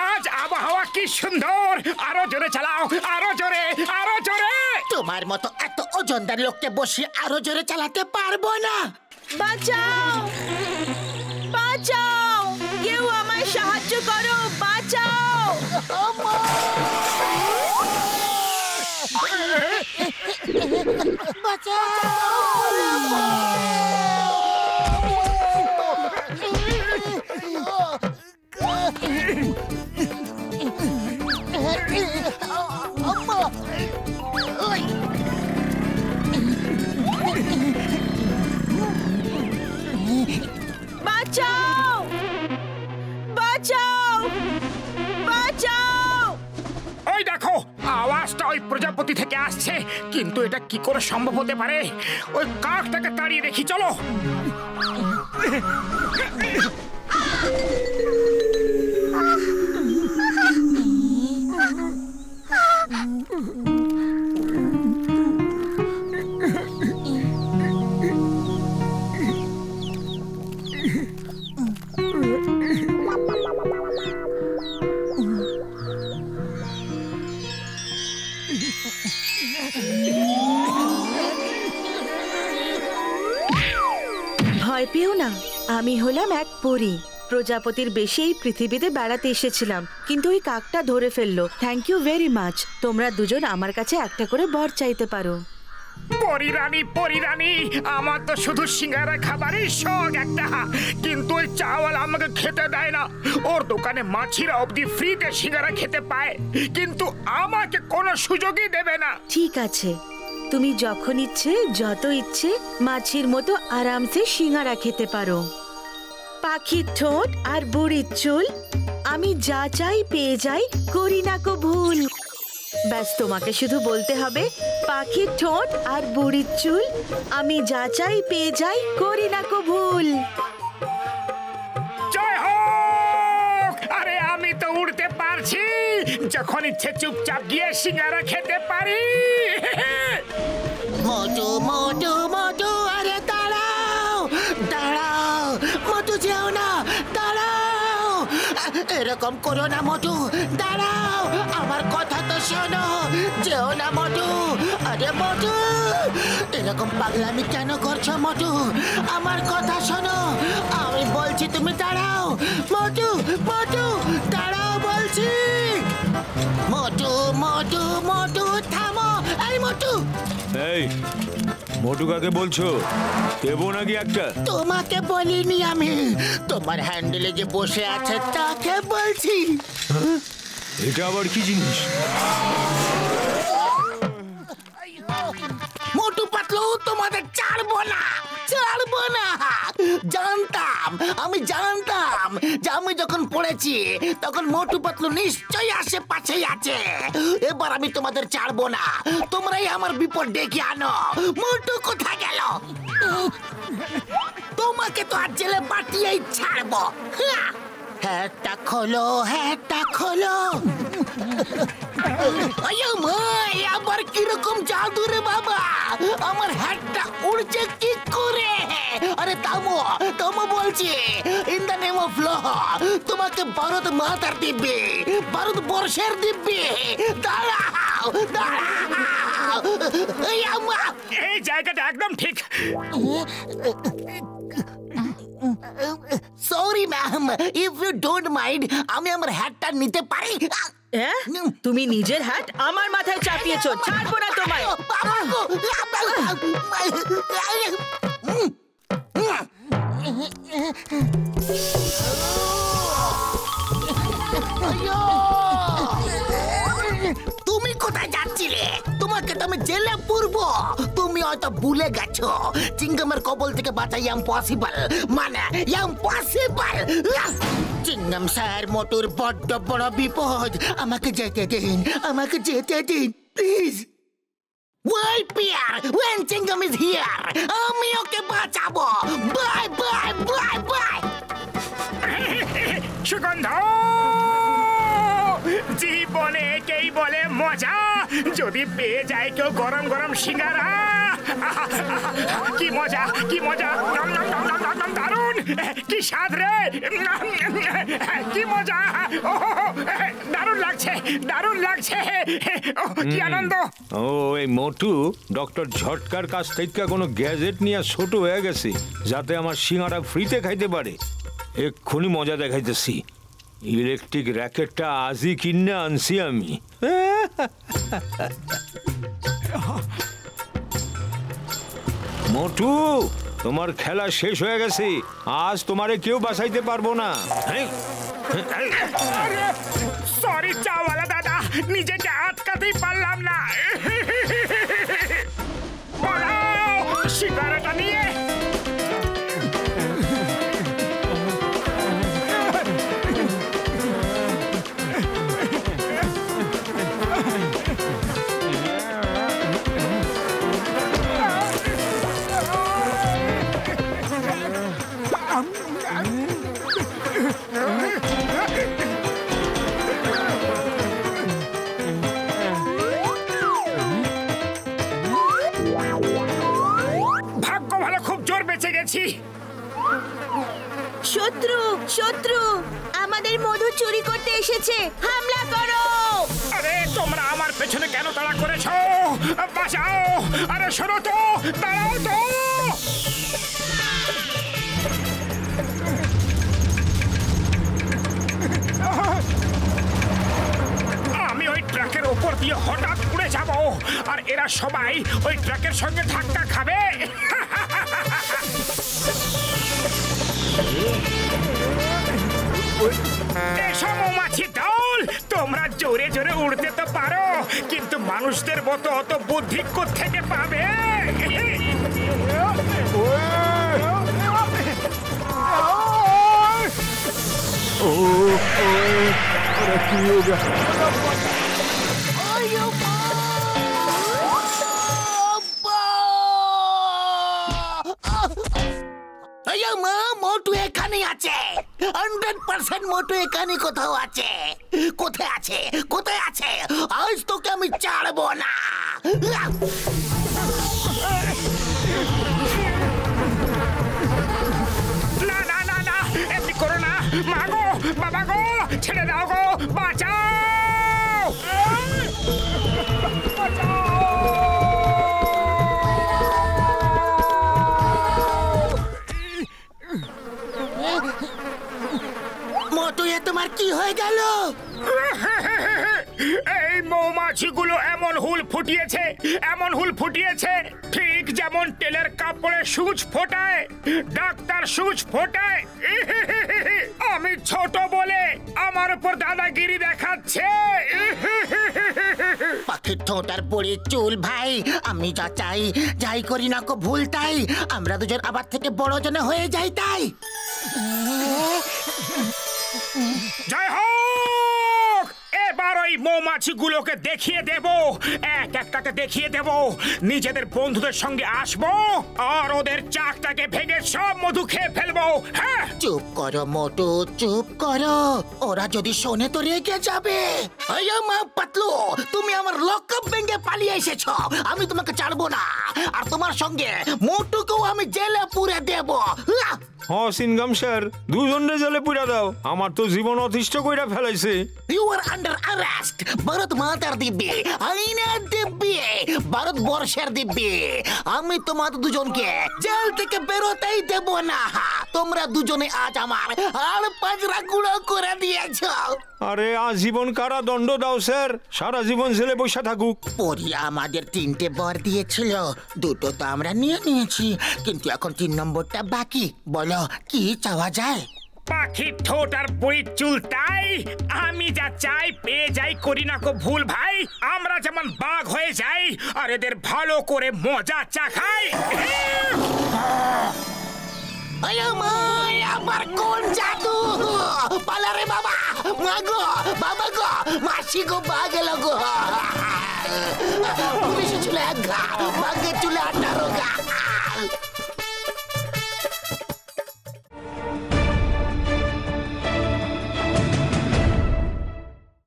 আজ আবহাওয়া কি সুন্দর, আরো জোরে চালাও, আরো জোরে, আরো জোরে। তোমার মতো এত ওজনদার লোককে বসিয়ে আরো জোরে চালাতে পারবো না। বাঁচাও, বাঁচাও, কেউ আমায় সাহায্য করো, বাঁচাও। বাঁচাও, বাঁচাও, বাঁচাও। ওই দেখো, আওয়াজটা ওই প্রজাপতি থেকে আসছে, কিন্তু এটা কি করে সম্ভব হতে পারে? ওই কাকটাকে তাড়িয়ে দেখি, চলো। ভয় পেও না, আমি হলাম এক পরী। প্রজাপতির বেশি এই পৃথিবীতে বেড়াতে এসেছিলাম, কিন্তু ওই কাকটা ধরে ফেললো। Thank you very much. তোমরা দুজন আমার কাছে একটা করে বর চাইতে পারো। পরি রানী, আমার তো শুধু সিঙ্গারা খাবারই শখ একটা, কিন্তু ওই চাওয়াল আমাকে খেতে দেয় না। ওর দোকানে মাছিরা অবধি ফ্রিতে সিঙ্গারা খেতে পায়, কিন্তু আমাকে কোনো সুযোগই দেবে না। ঠিক আছে, তুমি যখন ইচ্ছে, যত ইচ্ছে মাছির মতো আরামসে সিঙ্গারা খেতে পারো। পাখির ঠোঁট আর বুড়ির চুল, আমি যা চাই পেয়ে যাই, করি না কো ভুল। ব্যাস, তোমাকে শুধু বলতে হবে, পাখির ঠোঁট আর বুড়ির চুল, আমি যা চাই পেয়ে যাই, করি না কো ভুল। জয় হোক! আরে আমি তো উড়তে পারছি, যখন ইচ্ছে চুপচাপ গিয়ে সিঙ্গারা খেতে পারি। মোটু মোটু মোটু, আরে দাঁড়াও দাঁড়াও, মোটু যেও না, দাঁড়াও। এরকম করো না মোটু, দাঁড়াও, আমার কথা তো শোনো, যেও না মোটু। আরে মোটু, এরকম পাগলামি কেন করছো মোটু? আমার কথা শোনো, আমি বলছি তুমি দাঁড়াও। মোটু মোটু, দাঁড়াও বলছি। মোটু মোটু মোটু, থামো। এই মোটু। এই মোটু কাকে বলছো? দেবো নাকি একটা? তোমাকে বলিনি আমি, তোমার হ্যান্ডেলে যে বসে আছে তাকে বলছি। এটা আবার কি জিনিস? মোটু পাতলু, তোমাদের ছাড়বো না, ছাড়বো না। জানতাম, আমি জানতাম যে আমি যখন পড়েছি তখন মোটু পাতলু নিশ্চয়ই আশেপাশেই আছে। এবার আমি তোমাদের ছাড়বো না, তোমরাই আমার বিপদ ডেকে আনো। মোটু কোথায় গেল? তোমাকে তো আর জেলে পাঠিয়েই ছাড়বো। হ্যাঁটা খোলো, হ্যাঁটা খোলো। আবার কিরকম জাদু রে বাবা, আমার হ্যাটটা উড়ছে কি করে? আরে থামো থামো বলছি, in the name of law, তোমাকে ভারত মাতার দিব্যে, ভারত বর্ষের দিব্যে, দাঁড়াও দাঁড়াও। এই জায়গাটা একদম ঠিক। Sorry ma'am, if you don't mind, আমি আমার হ্যাটটা নিতে পারি? তুমি নিজের হাত আমার মাথায় চাপিয়েছো, ছাড়বো না তোমায়। তুমি কোথায় যাচ্ছিলে? তোমাকে তো আমি জেলে পুরবো। তুমি হয়তো ভুলে গেছো, চিংগামের কবল থেকে বাঁচা ইম্পসিবল, মানে ইম্পসিবল। চিংগাম স্যার, মোটুর বড্ড বড় বিপদ। আমাকে যেতে দিন, আমাকে যেতে দিন প্লিজ। ওয়েট পিয়ার, when Chingam is here, আমি ওকে বাঁচাবো। Bye bye bye bye. সুগন্ধ, জীবন অনেকেই বলে মজা, যদি পেয়ে যায় কেউ গরম গরম সিঙ্গারা। কি মজা, কি মজা, দারুণ, কি স্বাদ রে, কি মজা, দারুণ লাগছে, দারুণ লাগছে, কি আনন্দ। ও এই মোটু ডক্টর ঝটকার কাছ থেকে কোনো গ্যাজেট নিয়ে ছোট হয়ে গেছে যাতে আমার সিঙ্গারা ফ্রিতে খাইতে পারে। এক্ষুনি মজা দেখাইতেছি। ইলেকট্রিক র্যাকেটটা আজই কিনে আনছি আমি। মোটু, তোমার খেলা শেষ হয়ে গেছে, আজ তোমারে কেউ বাঁচাইতে পারবো না। সরি চাওয়ালা দাদা, নিজেকে আটকাতেই পারলাম না। সিগারেটটা নিয়ে শত্রু, শত্রু আমাদের মধু চুরি করতে এসেছে, হামলা করো। আরে তোমরা আমার পেছনে কেন তাড়া করেছো? বাঁচাও! আরে শোনো তো, দাঁড়াও তো। আমি ওই ট্রাকের উপর দিয়ে হঠাৎ উড়ে যাব, আর এরা সবাই ওই ট্রাকের সঙ্গে ধাক্কা খাবে। এসো মৌমাছি দল, তোমরা জোরে জোরে উড়তে তো পারো, কিন্তু মানুষদের মতো অত বুদ্ধি কোত্থেকে পাবে? মোটু এখানে আছে, 100% মোটু এখানে কোথাও আছে। কোথায় আছে, কোথায় আছে? আজ তোকে আমি ছাড়বো না। না না না না, এমনি করো না, মা গো, বাবা গো, ছেড়ে দাও গো, বাঁচাও, বাঁচাও। মোটু, এ তোমার কি হয়ে গেল? এই মৌমাছিগুলো এমন হুল ফুটিয়েছে, এমন হুল ফুটিয়েছে, ঠিক যেমন তেলের কাপড়ে সূচ ফোটায়, ডাক্তার সূচ ফোটায়। আমি ছোট বলে আমার উপর দাদাগিরি দেখাচ্ছে। পাখির ঠোঁট আর পড়ে চুল ভাই, আমি যা চাই, যাই করি না কো ভুল তাই, আমরা দুজন আবার থেকে বড় জনে হয়ে যাই তাই। জয় হোক! এবার ওই মৌমাছিগুলোকে দেখিয়ে দেব, এক একটাকে দেখিয়ে দেব, নিজেদের বন্ধুদের সঙ্গে আসবো আর ওদের চাকটাকে ভেঙে সব মধু খেয়ে ফেলবো। হ্যাঁ, চুপ করো মোটু, চুপ করো, ওরা যদি শোনে তো রেগে যাবে। মা পাতলু, তুমি আমার লকআপ ভেঙে পালিয়ে এসেছো, আমি তোমাকে ছাড়বো না, আর তোমার সঙ্গে মোটুকেও আমি জেলে পুরে দেব। সিনগাম স্যার, দুজনে জেলে পুরা দাও, আমার তো জীবন অতিষ্ঠ কইরা ফেলাইছে। You are under arrest. Bharat মাতার দিব্যে, আইনের দিব্যে, ভারতবর্ষের দিব্যে, আমি তোমাদের দুজনকে জেল থেকে বেরোতেই দেব না। তোমরা দুজনে আজ আমার হাড় পাজরা গুঁড়ো করে দিয়েছো। আরে আজীবন কারাদণ্ড দাও স্যার, সারা জীবন জেলে বসে থাকুক। পরি আমাদের 3টে বর দিয়েছিল, 2টো তো আমরা নিয়ে নিয়েছি, কিন্তু এখন 3 নম্বরটা বাকি। বলো কি চাওয়া যায়? পাখির ঠোঁট আর বড়ির চুল তাই, আমি যা চাই পেয়ে যাই, করি না কো ভুল ভাই। আমরা যেমন বাঘ হয়ে যাই আর এদের ভালো করে মজা চাখাই। আমার কোন জাদু! পালা রে বাবা, মা গো, বাবা গো, মাসি গো, বা গেল গো। পুলিশের চুলে 1 ঘা, বাঘের চুলে 18 ঘা।